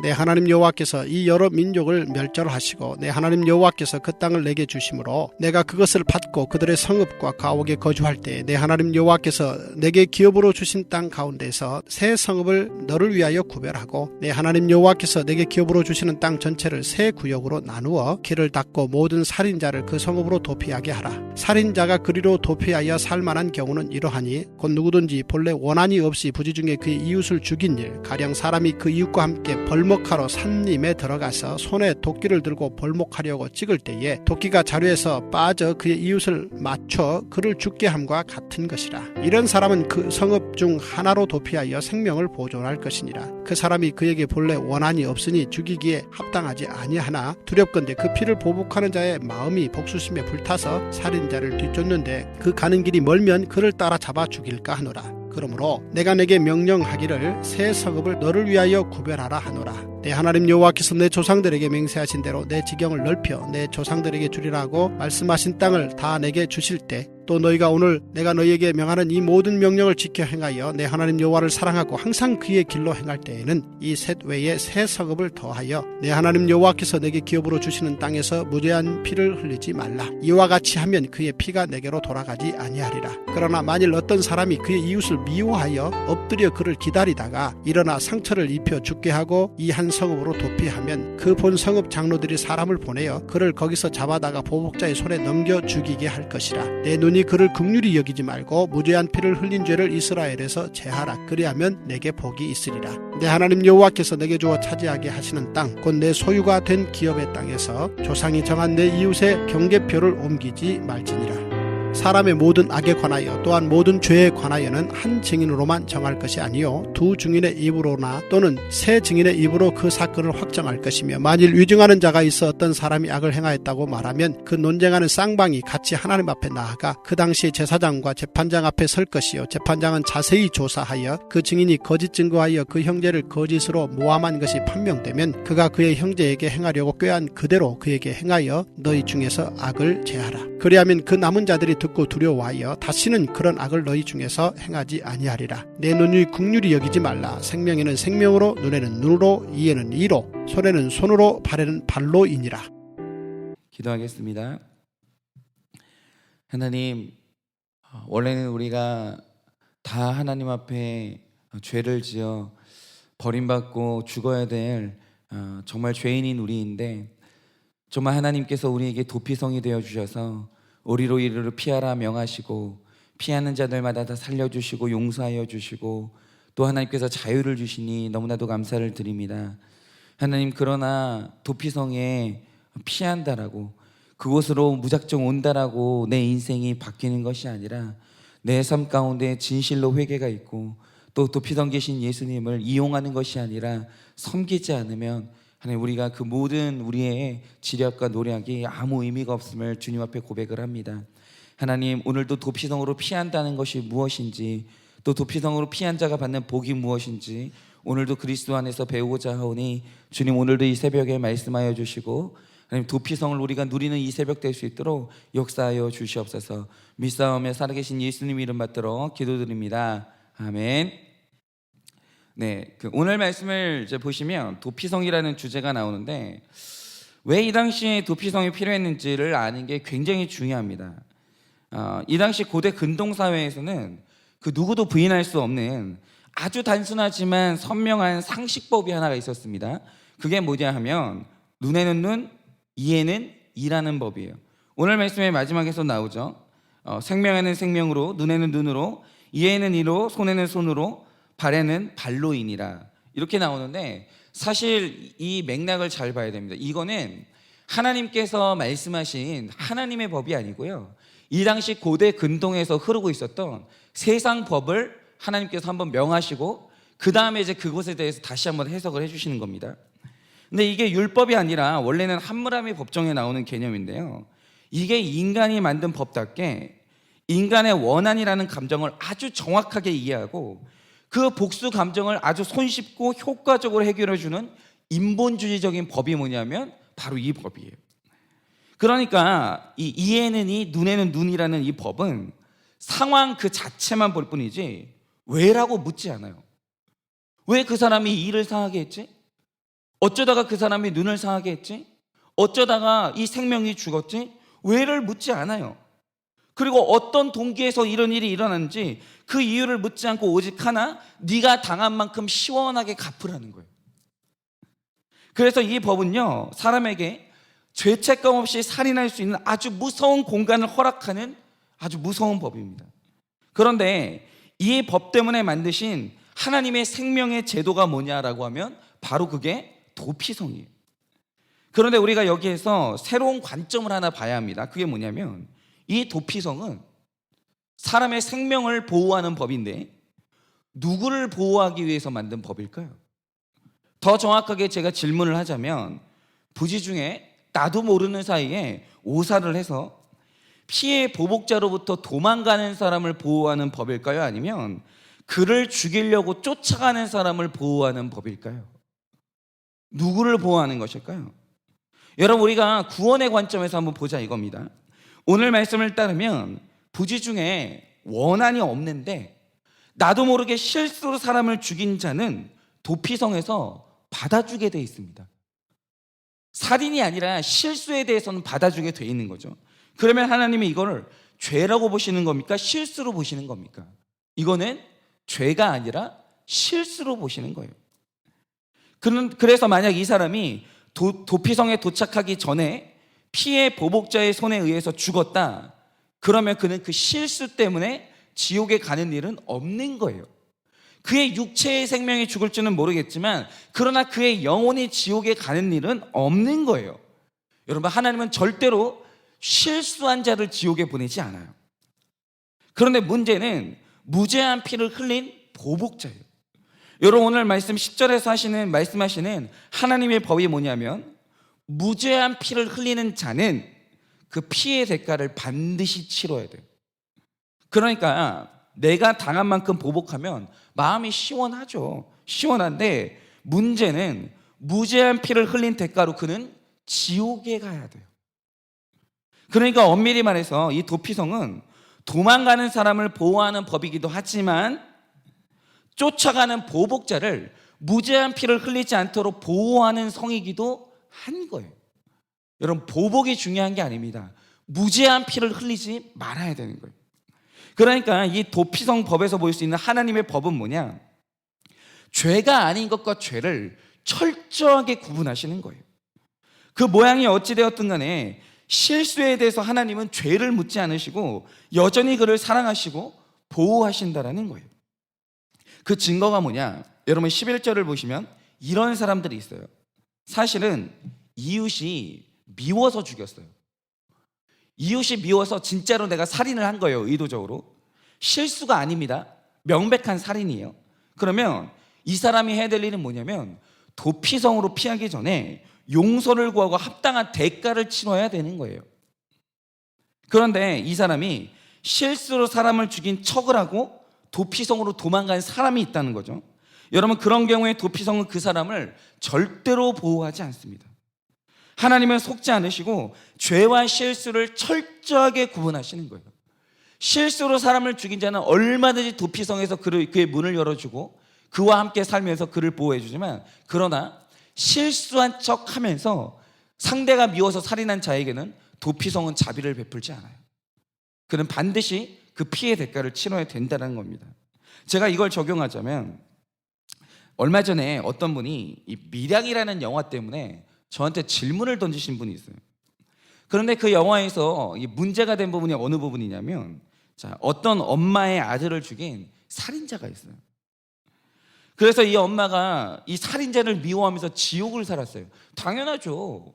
내 하나님 여호와께서 이 여러 민족을 멸절하시고 내 하나님 여호와께서 그 땅을 내게 주심으로 내가 그것을 받고 그들의 성읍과 가옥에 거주할 때 내 하나님 여호와께서 내게 기업으로 주신 땅 가운데서 새 성읍을 너를 위하여 구별하고 내 하나님 여호와께서 내게 기업으로 주시는 땅 전체를 새 구역으로 나누어 길을 닫고 모든 살인자를 그 성읍으로 도피하게 하라. 살인자가 그리로 도피하여 살만한 경우는 이러하니 곧 누구든지 본래 원한이 없이 부지 중에 그의 이웃을 죽인 일, 가령 사람이 그 이웃과 함께 벌목하러 산림에 들어가서 손에 도끼를 들고 벌목하려고 찍을 때에 도끼가 자루에서 빠져 그의 이웃을 맞춰 그를 죽게 함과 같은 것이라. 이런 사람은 그 성읍 중 하나로 도피하여 생명을 보존할 것이니라. 그 사람이 그에게 본래 원한이 없으니 죽이기에 합당하지 아니하나 두렵건대 그 피를 보복하는 자의 마음이 복수심에 불타서 살인자를 뒤쫓는데 그 가는 길이 멀면 그를 따라 잡아 죽일까 하노라. 그러므로 내가 내게 명령하기를 새 성읍을 너를 위하여 구별하라 하노라. 내 하나님 여호와께서 내 조상들에게 맹세하신 대로 내 지경을 넓혀 내 조상들에게 주리라고 말씀하신 땅을 다 내게 주실 때 또 너희가 오늘 내가 너희에게 명하는 이 모든 명령을 지켜 행하여 내 하나님 여호와를 사랑하고 항상 그의 길로 행할 때에는 이 셋 외에 새 성읍을 더하여 내 하나님 여호와께서 내게 기업으로 주시는 땅에서 무죄한 피를 흘리지 말라. 이와 같이 하면 그의 피가 내게로 돌아가지 아니하리라. 그러나 만일 어떤 사람이 그의 이웃을 미워하여 엎드려 그를 기다리다가 일어나 상처를 입혀 죽게 하고 이 한 성읍으로 도피하면 그 본 성읍 장로들이 사람을 보내어 그를 거기서 잡아다가 보복자의 손에 넘겨 죽이게 할 것이라. 내 눈이 그를 긍휼히 여기지 말고 무죄한 피를 흘린 죄를 이스라엘에서 제하라. 그리하면 내게 복이 있으리라. 내 하나님 여호와께서 내게 주어 차지하게 하시는 땅 곧 내 소유가 된 기업의 땅에서 조상이 정한 내 이웃의 경계표를 옮기지 말지니라. 사람의 모든 악에 관하여 또한 모든 죄에 관하여는 한 증인으로만 정할 것이 아니요 두 증인의 입으로나 또는 세 증인의 입으로 그 사건을 확정할 것이며 만일 위증하는 자가 있어 어떤 사람이 악을 행하였다고 말하면 그 논쟁하는 쌍방이 같이 하나님 앞에 나아가 그 당시에 제사장과 재판장 앞에 설 것이요 재판장은 자세히 조사하여 그 증인이 거짓 증거하여 그 형제를 거짓으로 모함한 것이 판명되면 그가 그의 형제에게 행하려고 꾀한 그대로 그에게 행하여 너희 중에서 악을 제하라. 그리하면 그 남은 자들이 듣고 두려워하여 다시는 그런 악을 너희 중에서 행하지 아니하리라. 내 눈이 긍휼히 여기지 말라. 생명에는 생명으로, 눈에는 눈으로, 이에는 이로, 손에는 손으로, 발에는 발로이니라. 기도하겠습니다. 하나님, 원래는 우리가 다 하나님 앞에 죄를 지어 버림받고 죽어야 될 정말 죄인인 우리인데 정말 하나님께서 우리에게 도피성이 되어 주셔서 우리로 이르러 피하라 명하시고 피하는 자들마다 다 살려주시고 용서하여 주시고 또 하나님께서 자유를 주시니 너무나도 감사를 드립니다. 하나님, 그러나 도피성에 피한다라고 그곳으로 무작정 온다라고 내 인생이 바뀌는 것이 아니라 내 삶 가운데 진실로 회개가 있고 또 도피성 계신 예수님을 이용하는 것이 아니라 섬기지 않으면 하나님, 우리가 그 모든 우리의 지략과 노력이 아무 의미가 없음을 주님 앞에 고백을 합니다. 하나님, 오늘도 도피성으로 피한다는 것이 무엇인지 또 도피성으로 피한 자가 받는 복이 무엇인지 오늘도 그리스도 안에서 배우고자 하오니 주님, 오늘도 이 새벽에 말씀하여 주시고 하나님, 도피성을 우리가 누리는 이 새벽 될 수 있도록 역사하여 주시옵소서. 믿사오며 살아계신 예수님 이름 받들어 기도드립니다. 아멘. 네, 오늘 말씀을 이제 보시면 도피성이라는 주제가 나오는데 왜 이 당시에 도피성이 필요했는지를 아는 게 굉장히 중요합니다. 이 당시 고대 근동 사회에서는 그 누구도 부인할 수 없는 아주 단순하지만 선명한 상식법이 하나가 있었습니다. 그게 뭐냐 하면 눈에는 눈, 이에는 이라는 법이에요. 오늘 말씀의 마지막에서 나오죠. 생명에는 생명으로, 눈에는 눈으로, 이에는 이로, 손에는 손으로, 발에는 발로이니라 이렇게 나오는데 사실 이 맥락을 잘 봐야 됩니다. 이거는 하나님께서 말씀하신 하나님의 법이 아니고요, 이 당시 고대 근동에서 흐르고 있었던 세상 법을 하나님께서 한번 명하시고 그 다음에 이제 그것에 대해서 다시 한번 해석을 해주시는 겁니다. 근데 이게 율법이 아니라 원래는 함무라비 법정에 나오는 개념인데요, 이게 인간이 만든 법답게 인간의 원한이라는 감정을 아주 정확하게 이해하고 그 복수 감정을 아주 손쉽고 효과적으로 해결해주는 인본주의적인 법이 뭐냐면 바로 이 법이에요. 그러니까 이 이에는 이, 눈에는 눈이라는 이 법은 상황 그 자체만 볼 뿐이지 왜라고 묻지 않아요. 왜 그 사람이 이를 상하게 했지? 어쩌다가 그 사람이 눈을 상하게 했지? 어쩌다가 이 생명이 죽었지? 왜를 묻지 않아요. 그리고 어떤 동기에서 이런 일이 일어났는지 그 이유를 묻지 않고 오직 하나, 네가 당한 만큼 시원하게 갚으라는 거예요. 그래서 이 법은요, 사람에게 죄책감 없이 살인할 수 있는 아주 무서운 공간을 허락하는 아주 무서운 법입니다. 그런데 이 법 때문에 만드신 하나님의 생명의 제도가 뭐냐라고 하면 바로 그게 도피성이에요. 그런데 우리가 여기에서 새로운 관점을 하나 봐야 합니다. 그게 뭐냐면 이 도피성은 사람의 생명을 보호하는 법인데 누구를 보호하기 위해서 만든 법일까요? 더 정확하게 제가 질문을 하자면 부지 중에 나도 모르는 사이에 오사를 해서 피해 보복자로부터 도망가는 사람을 보호하는 법일까요? 아니면 그를 죽이려고 쫓아가는 사람을 보호하는 법일까요? 누구를 보호하는 것일까요? 여러분, 우리가 구원의 관점에서 한번 보자 이겁니다. 오늘 말씀을 따르면 부지 중에 원한이 없는데 나도 모르게 실수로 사람을 죽인 자는 도피성에서 받아주게 돼 있습니다. 살인이 아니라 실수에 대해서는 받아주게 돼 있는 거죠. 그러면 하나님이 이거를 죄라고 보시는 겁니까? 실수로 보시는 겁니까? 이거는 죄가 아니라 실수로 보시는 거예요. 그래서 만약 이 사람이 도피성에 도착하기 전에 피해 보복자의 손에 의해서 죽었다, 그러면 그는 그 실수 때문에 지옥에 가는 일은 없는 거예요. 그의 육체의 생명이 죽을 줄은 모르겠지만 그러나 그의 영혼이 지옥에 가는 일은 없는 거예요. 여러분, 하나님은 절대로 실수한 자를 지옥에 보내지 않아요. 그런데 문제는 무죄한 피를 흘린 보복자예요. 여러분, 오늘 말씀 10절에서 말씀하시는 하나님의 법이 뭐냐면 무죄한 피를 흘리는 자는 그 피의 대가를 반드시 치러야 돼요. 그러니까 내가 당한 만큼 보복하면 마음이 시원하죠. 시원한데 문제는 무죄한 피를 흘린 대가로 그는 지옥에 가야 돼요. 그러니까 엄밀히 말해서 이 도피성은 도망가는 사람을 보호하는 법이기도 하지만 쫓아가는 보복자를 무죄한 피를 흘리지 않도록 보호하는 성이기도 한 거예요. 여러분, 보복이 중요한 게 아닙니다. 무죄한 피를 흘리지 말아야 되는 거예요. 그러니까 이 도피성 법에서 볼 수 있는 하나님의 법은 뭐냐? 죄가 아닌 것과 죄를 철저하게 구분하시는 거예요. 그 모양이 어찌되었든 간에 실수에 대해서 하나님은 죄를 묻지 않으시고 여전히 그를 사랑하시고 보호하신다라는 거예요. 그 증거가 뭐냐? 여러분 11절을 보시면 이런 사람들이 있어요. 사실은 이웃이 미워서 죽였어요. 이웃이 미워서 진짜로 내가 살인을 한 거예요. 의도적으로. 실수가 아닙니다. 명백한 살인이에요. 그러면 이 사람이 해야 될 일은 뭐냐면 도피성으로 피하기 전에 용서를 구하고 합당한 대가를 치러야 되는 거예요. 그런데 이 사람이 실수로 사람을 죽인 척을 하고 도피성으로 도망간 사람이 있다는 거죠. 여러분, 그런 경우에 도피성은 그 사람을 절대로 보호하지 않습니다. 하나님은 속지 않으시고 죄와 실수를 철저하게 구분하시는 거예요. 실수로 사람을 죽인 자는 얼마든지 도피성에서 그의 문을 열어주고 그와 함께 살면서 그를 보호해주지만, 그러나 실수한 척하면서 상대가 미워서 살인한 자에게는 도피성은 자비를 베풀지 않아요. 그는 반드시 그 피해 대가를 치러야 된다는 겁니다. 제가 이걸 적용하자면 얼마 전에 어떤 분이 이 밀양이라는 영화 때문에 저한테 질문을 던지신 분이 있어요. 그런데 그 영화에서 이 문제가 된 부분이 어느 부분이냐면, 어떤 엄마의 아들을 죽인 살인자가 있어요. 그래서 이 엄마가 이 살인자를 미워하면서 지옥을 살았어요. 당연하죠.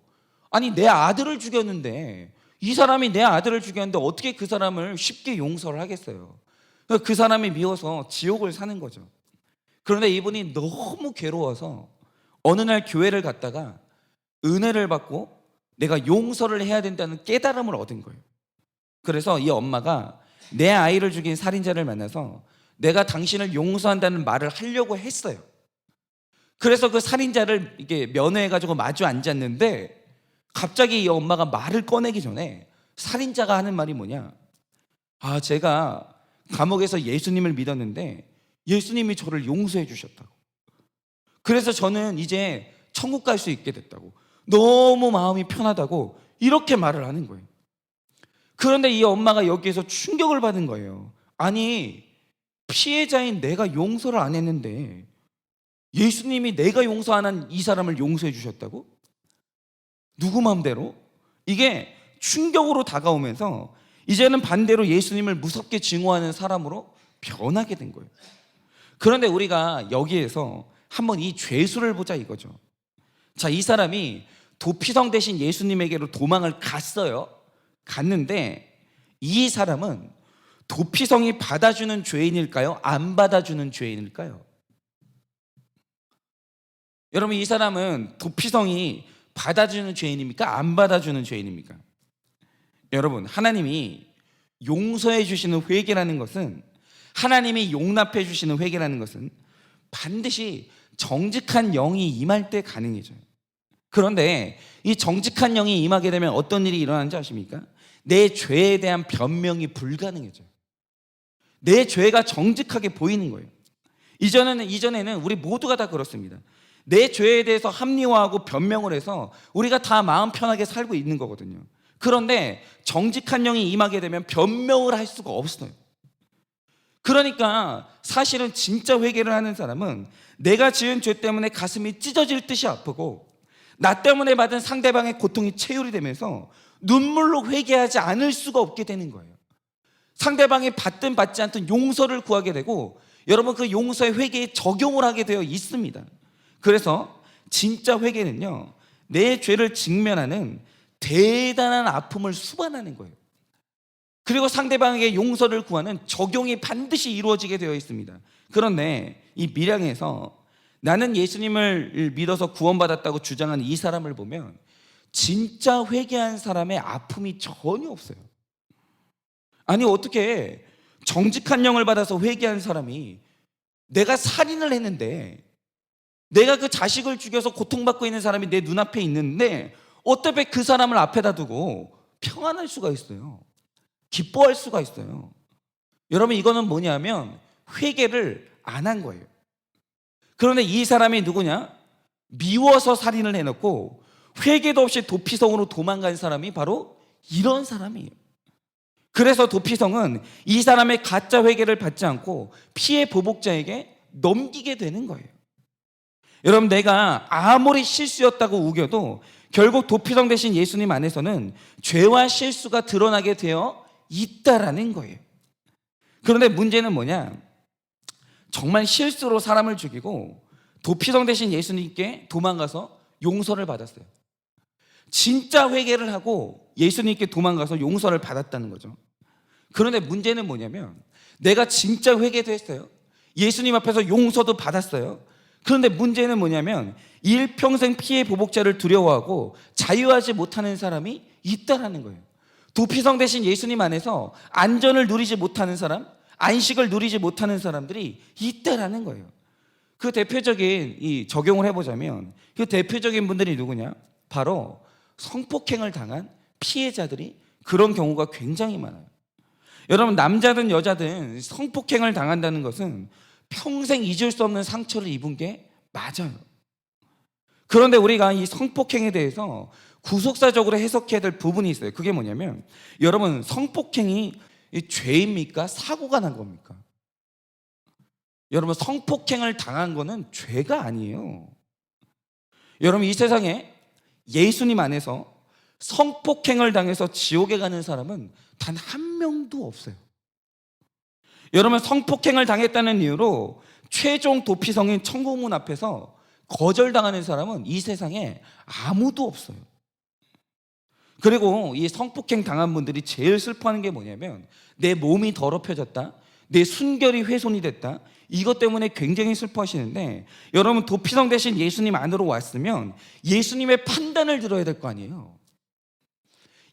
아니, 내 아들을 죽였는데, 이 사람이 내 아들을 죽였는데 어떻게 그 사람을 쉽게 용서를 하겠어요. 그 사람이 미워서 지옥을 사는 거죠. 그런데 이분이 너무 괴로워서 어느 날 교회를 갔다가 은혜를 받고 내가 용서를 해야 된다는 깨달음을 얻은 거예요. 그래서 이 엄마가 내 아이를 죽인 살인자를 만나서 내가 당신을 용서한다는 말을 하려고 했어요. 그래서 그 살인자를 이렇게 면회해가지고 마주 앉았는데 갑자기 이 엄마가 말을 꺼내기 전에 살인자가 하는 말이 뭐냐? 제가 감옥에서 예수님을 믿었는데 예수님이 저를 용서해 주셨다고. 그래서 저는 이제 천국 갈 수 있게 됐다고, 너무 마음이 편하다고 이렇게 말을 하는 거예요. 그런데 이 엄마가 여기에서 충격을 받은 거예요. 아니, 피해자인 내가 용서를 안 했는데 예수님이 내가 용서 안 한 이 사람을 용서해 주셨다고? 누구 맘대로? 이게 충격으로 다가오면서 이제는 반대로 예수님을 무섭게 증오하는 사람으로 변하게 된 거예요. 그런데 우리가 여기에서 한번 이 죄수를 보자 이거죠. 자, 이 사람이 도피성 대신 예수님에게로 도망을 갔어요. 갔는데 이 사람은 도피성이 받아주는 죄인일까요? 안 받아주는 죄인일까요? 여러분, 이 사람은 도피성이 받아주는 죄인입니까? 안 받아주는 죄인입니까? 여러분, 하나님이 용서해 주시는 회개라는 것은, 하나님이 용납해 주시는 회개라는 것은 반드시 정직한 영이 임할 때 가능해져요. 그런데 이 정직한 영이 임하게 되면 어떤 일이 일어나는지 아십니까? 내 죄에 대한 변명이 불가능해져요. 내 죄가 정직하게 보이는 거예요. 이전에는 우리 모두가 다 그렇습니다. 내 죄에 대해서 합리화하고 변명을 해서 우리가 다 마음 편하게 살고 있는 거거든요. 그런데 정직한 영이 임하게 되면 변명을 할 수가 없어요. 그러니까 사실은 진짜 회개를 하는 사람은 내가 지은 죄 때문에 가슴이 찢어질 듯이 아프고 나 때문에 받은 상대방의 고통이 체휼이 되면서 눈물로 회개하지 않을 수가 없게 되는 거예요. 상대방이 받든 받지 않든 용서를 구하게 되고, 여러분, 그 용서의 회개에 적용을 하게 되어 있습니다. 그래서 진짜 회개는요, 내 죄를 직면하는 대단한 아픔을 수반하는 거예요. 그리고 상대방에게 용서를 구하는 적용이 반드시 이루어지게 되어 있습니다. 그런데 이 밀양에서 나는 예수님을 믿어서 구원받았다고 주장하는 이 사람을 보면 진짜 회개한 사람의 아픔이 전혀 없어요. 아니, 어떻게 정직한 영을 받아서 회개한 사람이, 내가 살인을 했는데, 내가 그 자식을 죽여서 고통받고 있는 사람이 내 눈앞에 있는데 어떻게 그 사람을 앞에다 두고 평안할 수가 있어요? 기뻐할 수가 있어요? 여러분, 이거는 뭐냐면 회개를 안 한 거예요. 그런데 이 사람이 누구냐? 미워서 살인을 해놓고 회개도 없이 도피성으로 도망간 사람이 바로 이런 사람이에요. 그래서 도피성은 이 사람의 가짜 회개를 받지 않고 피해 보복자에게 넘기게 되는 거예요. 여러분, 내가 아무리 실수였다고 우겨도 결국 도피성 대신 예수님 안에서는 죄와 실수가 드러나게 되어 있다라는 거예요. 그런데 문제는 뭐냐? 정말 실수로 사람을 죽이고 도피성 대신 예수님께 도망가서 용서를 받았어요. 진짜 회개를 하고 예수님께 도망가서 용서를 받았다는 거죠. 그런데 문제는 뭐냐면, 내가 진짜 회개도 했어요. 예수님 앞에서 용서도 받았어요. 그런데 문제는 뭐냐면 일평생 피해 보복자를 두려워하고 자유하지 못하는 사람이 있다라는 거예요. 도피성 대신 예수님 안에서 안전을 누리지 못하는 사람, 안식을 누리지 못하는 사람들이 있다라는 거예요. 그 대표적인 이 적용을 해보자면 그 대표적인 분들이 누구냐? 바로 성폭행을 당한 피해자들이 그런 경우가 굉장히 많아요. 여러분, 남자든 여자든 성폭행을 당한다는 것은 평생 잊을 수 없는 상처를 입은 게 맞아요. 그런데 우리가 이 성폭행에 대해서 구속사적으로 해석해야 될 부분이 있어요. 그게 뭐냐면, 여러분, 성폭행이 죄입니까? 사고가 난 겁니까? 여러분, 성폭행을 당한 거는 죄가 아니에요. 여러분, 이 세상에 예수님 안에서 성폭행을 당해서 지옥에 가는 사람은 단 한 명도 없어요. 여러분, 성폭행을 당했다는 이유로 최종 도피성인 천국문 앞에서 거절당하는 사람은 이 세상에 아무도 없어요. 그리고 이 성폭행 당한 분들이 제일 슬퍼하는 게 뭐냐면, 내 몸이 더럽혀졌다, 내 순결이 훼손이 됐다, 이것 때문에 굉장히 슬퍼하시는데, 여러분, 도피성 대신 예수님 안으로 왔으면 예수님의 판단을 들어야 될 거 아니에요.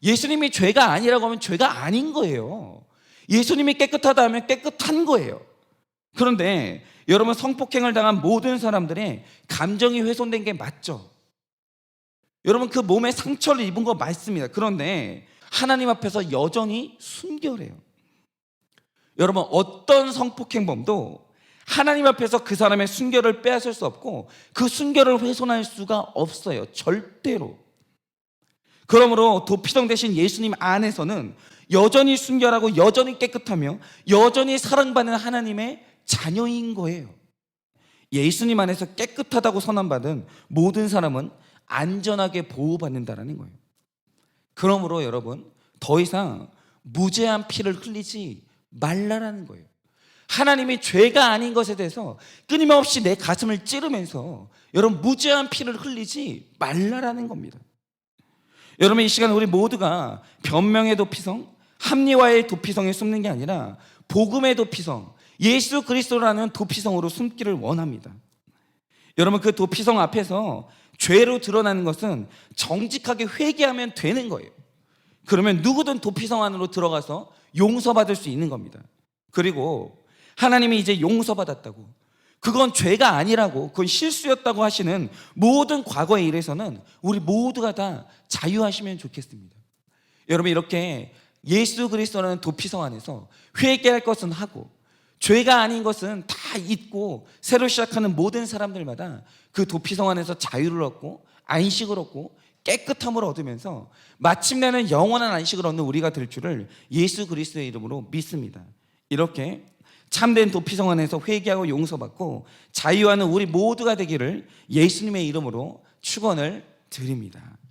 예수님이 죄가 아니라고 하면 죄가 아닌 거예요. 예수님이 깨끗하다 하면 깨끗한 거예요. 그런데 여러분, 성폭행을 당한 모든 사람들의 감정이 훼손된 게 맞죠? 여러분, 그 몸에 상처를 입은 거 맞습니다. 그런데 하나님 앞에서 여전히 순결해요. 여러분, 어떤 성폭행범도 하나님 앞에서 그 사람의 순결을 빼앗을 수 없고 그 순결을 훼손할 수가 없어요. 절대로. 그러므로 도피성 대신 예수님 안에서는 여전히 순결하고 여전히 깨끗하며 여전히 사랑받는 하나님의 자녀인 거예요. 예수님 안에서 깨끗하다고 선언받은 모든 사람은 안전하게 보호받는다라는 거예요. 그러므로 여러분, 더 이상 무죄한 피를 흘리지 말라라는 거예요. 하나님이 죄가 아닌 것에 대해서 끊임없이 내 가슴을 찌르면서 여러분, 무죄한 피를 흘리지 말라라는 겁니다. 여러분, 이 시간 우리 모두가 변명의 도피성, 합리화의 도피성에 숨는 게 아니라 복음의 도피성, 예수 그리스도라는 도피성으로 숨기를 원합니다. 여러분, 그 도피성 앞에서 죄로 드러나는 것은 정직하게 회개하면 되는 거예요. 그러면 누구든 도피성 안으로 들어가서 용서받을 수 있는 겁니다. 그리고 하나님이 이제 용서받았다고, 그건 죄가 아니라고, 그건 실수였다고 하시는 모든 과거의 일에서는 우리 모두가 다 자유하시면 좋겠습니다. 여러분, 이렇게 예수 그리스도라는 도피성 안에서 회개할 것은 하고 죄가 아닌 것은 다 잊고 새로 시작하는 모든 사람들마다 그 도피성 안에서 자유를 얻고 안식을 얻고 깨끗함을 얻으면서 마침내는 영원한 안식을 얻는 우리가 될 줄을 예수 그리스도의 이름으로 믿습니다. 이렇게 참된 도피성 안에서 회개하고 용서받고 자유하는 우리 모두가 되기를 예수님의 이름으로 축원을 드립니다.